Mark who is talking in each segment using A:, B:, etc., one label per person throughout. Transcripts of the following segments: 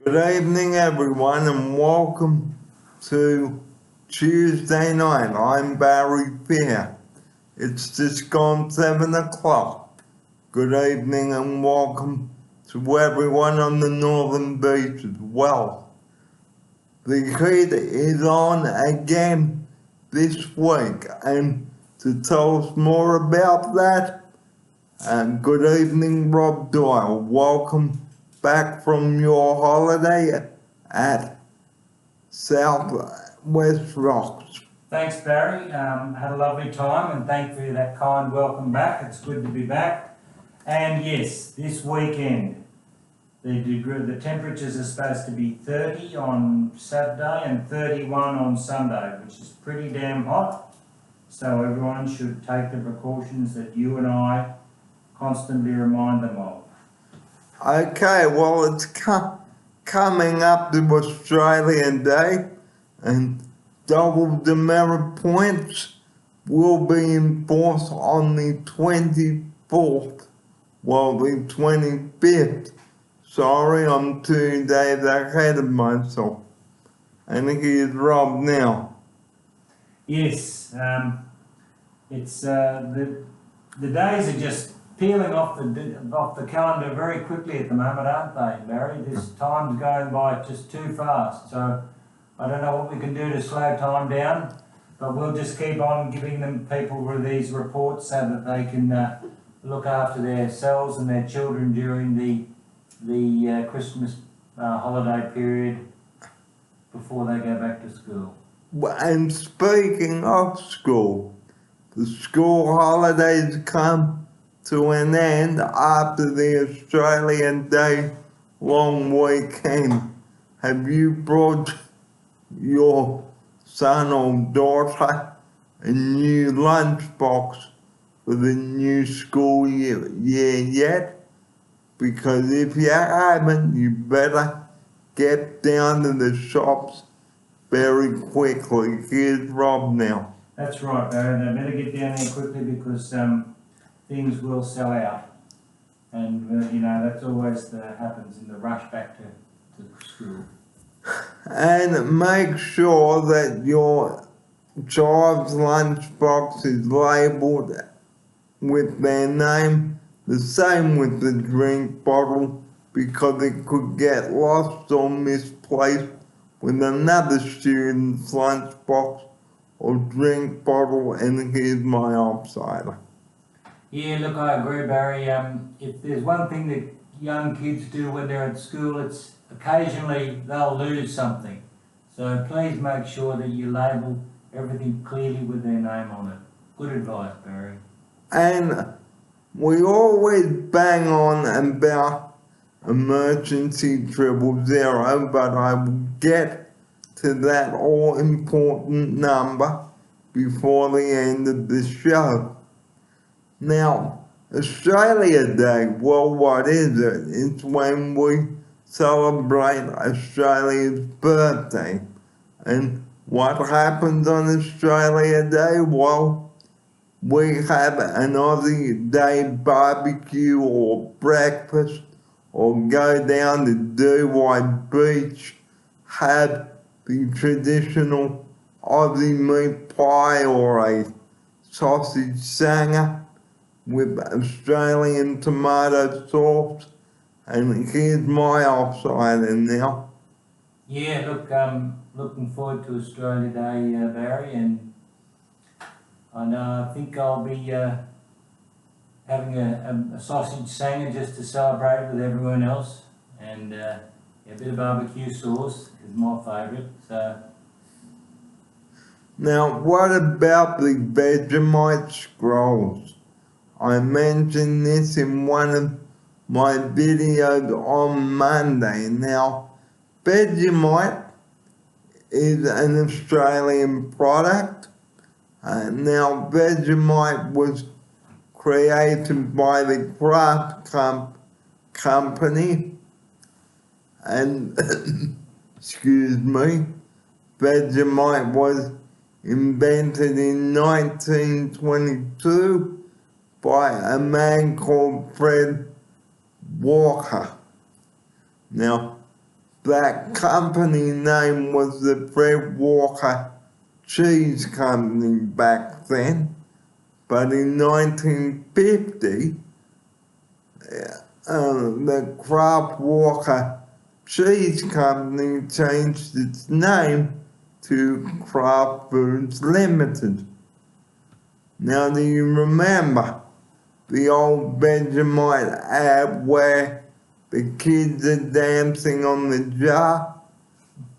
A: Good evening, everyone, and welcome to Tuesday night. I'm Barry Fair. It's just gone 7 o'clock. Good evening, and welcome to everyone on the Northern Beach as well. The heat is on again this week, and to tell us more about that, good evening, Rob Doyle. Welcome back from your holiday at Southwest Rocks.
B: Thanks, Barry. Had a lovely time, and thank you for that kind welcome back. It's good to be back. And yes, this weekend, the temperatures are supposed to be 30 on Saturday and 31 on Sunday, which is pretty damn hot. So everyone should take the precautions that you and I constantly remind them of.
A: Okay, well, it's coming up to Australian Day, and double demerit points will be in force on the 24th. Well, the 25th. Sorry, I'm 2 days ahead of myself. And here's Rob now.
B: Yes, it's the days are just peeling off the calendar very quickly at the moment, aren't they, Barry? This time's going by just too fast. So I don't know what we can do to slow time down, but we'll just keep on giving people these reports so that they can look after themselves and their children during the Christmas holiday period before they go back to school.
A: And speaking of school, the school holidays come to an end after the Australian Day long weekend. Have you brought your son or daughter a new lunchbox for the new school year yet? Because if you haven't, you better get down to the shops very quickly. Here's Rob now.
B: That's right, Barry. They better get down there quickly because things will sell out. And, that's always happens in the rush back to school.
A: And make sure that your child's lunchbox is labelled with their name, the same with the drink bottle, because it could get lost or misplaced with another student's lunchbox or drink bottle, and here's my upsider.
B: Yeah, look, I agree, Barry. If there's one thing that young kids do when they're at school, it's occasionally they'll lose something. So please make sure that you label everything clearly with their name on it. Good advice, Barry.
A: And we always bang on about emergency 000, but I will get to that all-important number before the end of the show. Now, Australia Day, well, what is it? It's when we celebrate Australia's birthday. And what happens on Australia Day? Well, we have an Aussie Day barbecue or breakfast, or go down to Dewey Beach, have the traditional Aussie meat pie or a sausage sanger with Australian tomato sauce. And here's my offsider now.
B: Yeah, look, looking forward to Australia Day, Barry, and I think I'll be having a sausage sanger just to celebrate with everyone else, and a bit of barbecue sauce is my favourite. So.
A: Now, what about the Vegemite scrolls? I mentioned this in one of my videos on Monday. Now, Vegemite is an Australian product. Now, Vegemite was created by the Kraft Company, and excuse me, Vegemite was invented in 1922 by a man called Fred Walker. Now, That company name was the Fred Walker Cheese Company back then, but in 1950, the Kraft Walker Cheese Company changed its name to Kraft Foods Limited. Now, do you remember the old Vegemite ad where the kids are dancing on the jar?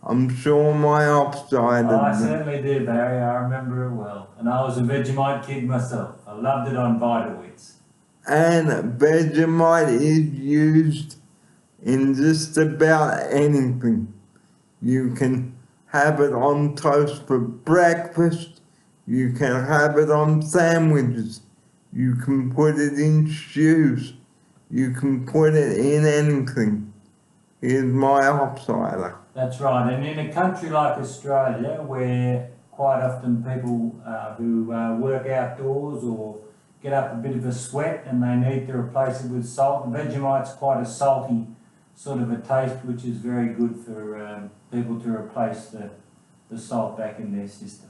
A: I'm sure my offside.
B: Oh, I certainly do, Barry. I remember it well. And I was a Vegemite kid myself. I loved it on Vitalwits.
A: And Vegemite is used in just about anything. You can have it on toast for breakfast. You can have it on sandwiches. You can put it in stews. You can put it in anything. Here's my offsider.
B: That's right. And in a country like Australia, where quite often people who work outdoors or get up a bit of a sweat and they need to replace it with salt, Vegemite's quite a salty sort of a taste, which is very good for people to replace the salt back in their system.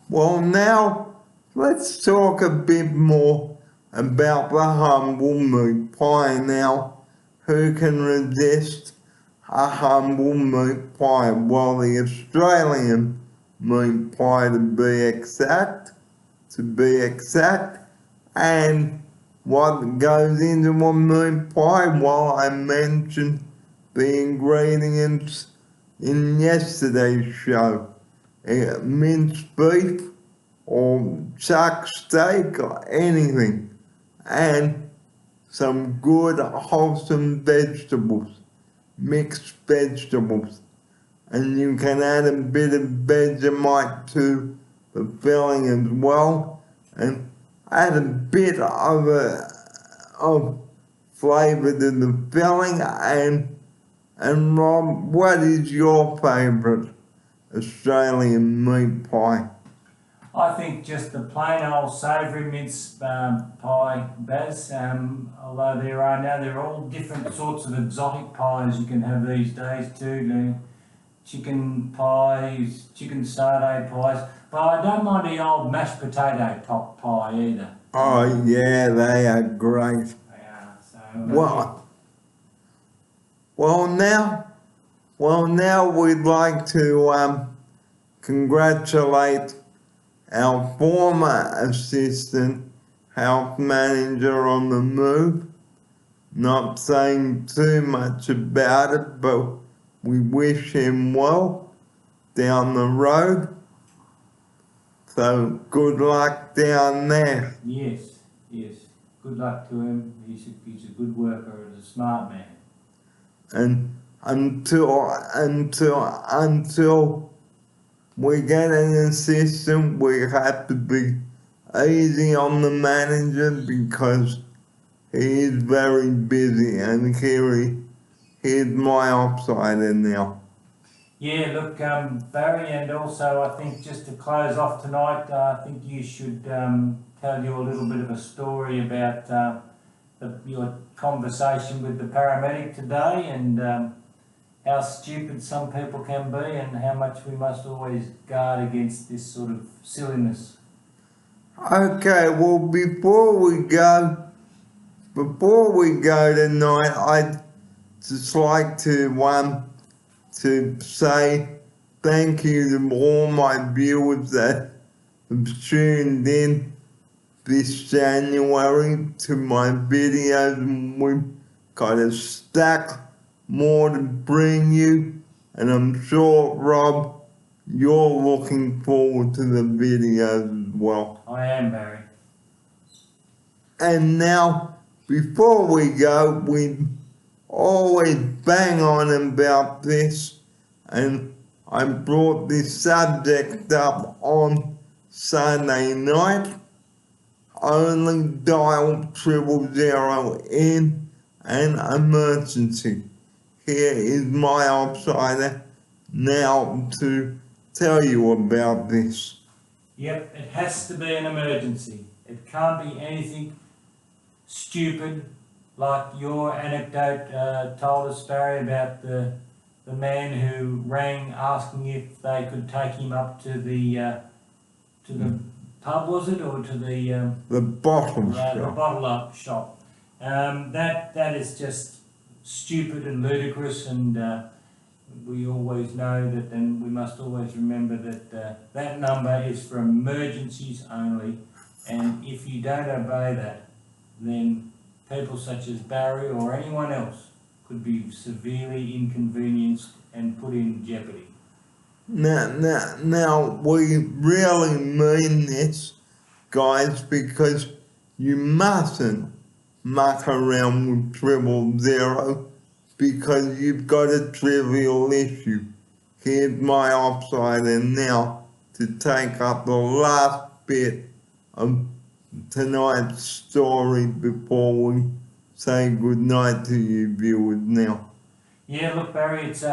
A: Well, now let's talk a bit more about the humble meat pie. Now, who can resist a humble meat pie? Well, the Australian meat pie to be exact, and what goes into a meat pie? Well, I mentioned the ingredients in yesterday's show. Minced beef or chuck steak or anything, and some good wholesome vegetables, mixed vegetables, and you can add a bit of Vegemite to the filling as well, and add a bit of flavour to the filling. And Rob, what is your favourite Australian meat pie?
B: I think just the plain old savoury mince pie, Baz. Although there are all different sorts of exotic pies you can have these days too. Chicken pies, chicken sarde pies. But I don't mind the old mashed potato top pie either.
A: Oh yeah, they are great.
B: They are. So,
A: Well, now we'd like to congratulate our former assistant health manager on the move. Not saying too much about it, but we wish him well down the road. So good luck down there.
B: Yes. Good luck to him. He's a good worker and a smart man.
A: And until we get an assistant, we have to be easy on the manager because he is very busy. And here's my offsider now.
B: Yeah, look, Barry, and also I think just to close off tonight, I think you should tell you a little bit of a story about your conversation with the paramedic today and how stupid some people can be and how much we must always guard against this sort of silliness.
A: Okay, well, before we go tonight, I'd just like to say thank you to all my viewers that have tuned in this January to my videos, and we've got a stack more to bring you, and I'm sure, Rob, you're looking forward to the videos as well.
B: I am, Barry.
A: And now, before we go, we always bang on about this, and I brought this subject up on Sunday night. Only dial 000 in an emergency. Here is my offsider now to tell you about this.
B: Yep, it has to be an emergency. It can't be anything stupid like your anecdote told us, Barry, about the man who rang asking if they could take him up to the pub, was it, or to
A: The bottle
B: the
A: shop.
B: bottle up shop. That is just stupid and ludicrous, and we always know that, and we must always remember that that number is for emergencies only, and if you don't obey that, then people such as Barry or anyone else could be severely inconvenienced and put in jeopardy.
A: Now, we really mean this, guys, because you mustn't muck around with 000 because you've got a trivial issue. Here's my offside, and now to take up the last bit of tonight's story before we say goodnight to you viewers now.
B: Yeah, look, Barry, it's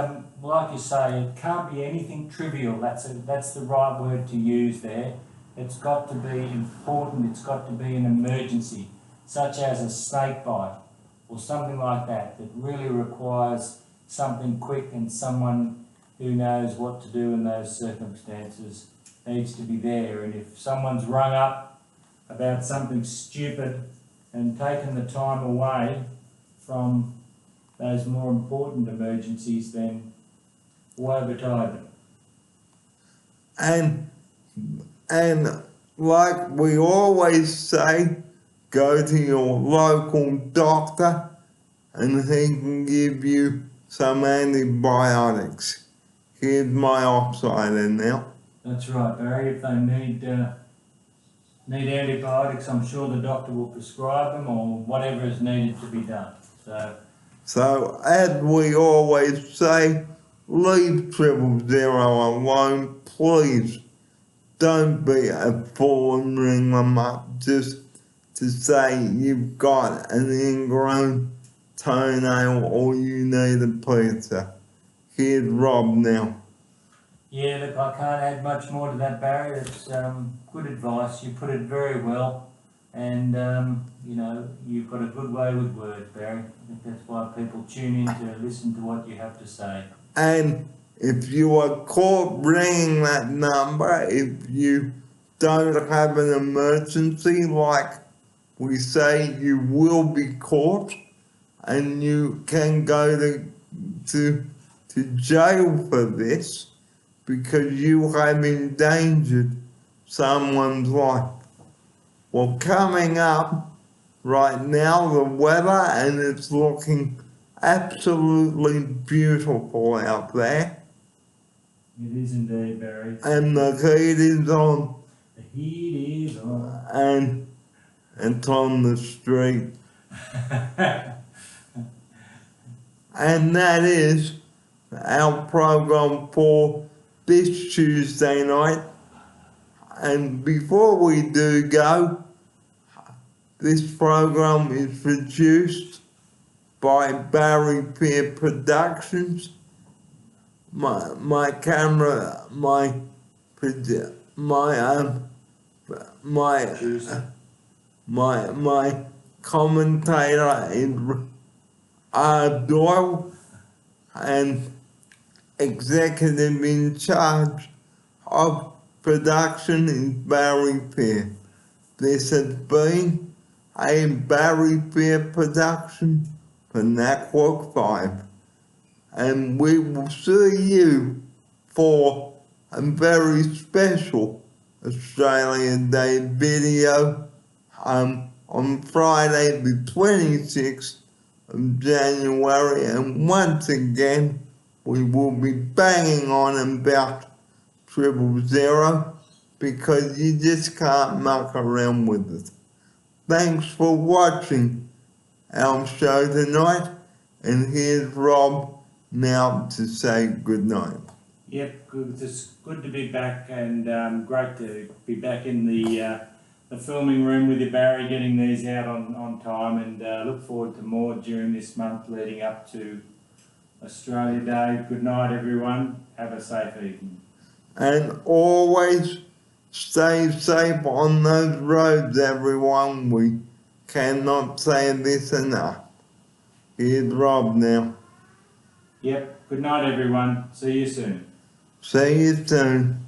B: like you say, it can't be anything trivial. That's the right word to use there. It's got to be important. It's got to be an emergency, such as a snake bite or something like that, that really requires something quick, and someone who knows what to do in those circumstances needs to be there. And if someone's rung up about something stupid and taken the time away from those more important emergencies, then woe betide them.
A: And like we always say, go to your local doctor and he can give you some antibiotics. Here's my offside now.
B: That's right, Barry. If they need antibiotics, I'm sure the doctor will prescribe them, or whatever is needed to be done.
A: So as we always say, leave 000 alone, please. Don't be a fool and ring them up just to say you've got an ingrown toenail or you need a pizza. Here's Rob now.
B: Yeah, look, I can't add much more to that, Barry. It's good advice. You put it very well, and you know, you've got a good way with words, Barry. I think that's why people tune in to listen to what you have to say.
A: And if you are caught ringing that number, if you don't have an emergency, like we say, you will be caught, and you can go to jail for this because you have endangered someone's life. Well, coming up right now, the weather, and it's looking absolutely beautiful out there.
B: It is indeed, Barry.
A: And the heat is on.
B: The heat is on.
A: And it's on the street. And that is our program for this Tuesday night. And before we do go, this program is produced by Barry Peer Productions. My camera, my commentator is Doyle, and executive in charge of production is Barry Peer. This has been a Barry Peer production for Network 5. And we will see you for a very special Australian Day video on Friday the 26th of January, and once again we will be banging on about 000 because you just can't muck around with it. Thanks for watching our show tonight, and here's Rob now to say goodnight.
B: Yep, good. It's good to be back, and great to be back in the filming room with you, Barry, getting these out on time, and look forward to more during this month leading up to Australia Day. Good night, everyone. Have a safe evening.
A: And always stay safe on those roads, everyone. We cannot say this enough. Here's Rob now.
B: Yep. Good night, everyone. See you soon.
A: See you soon.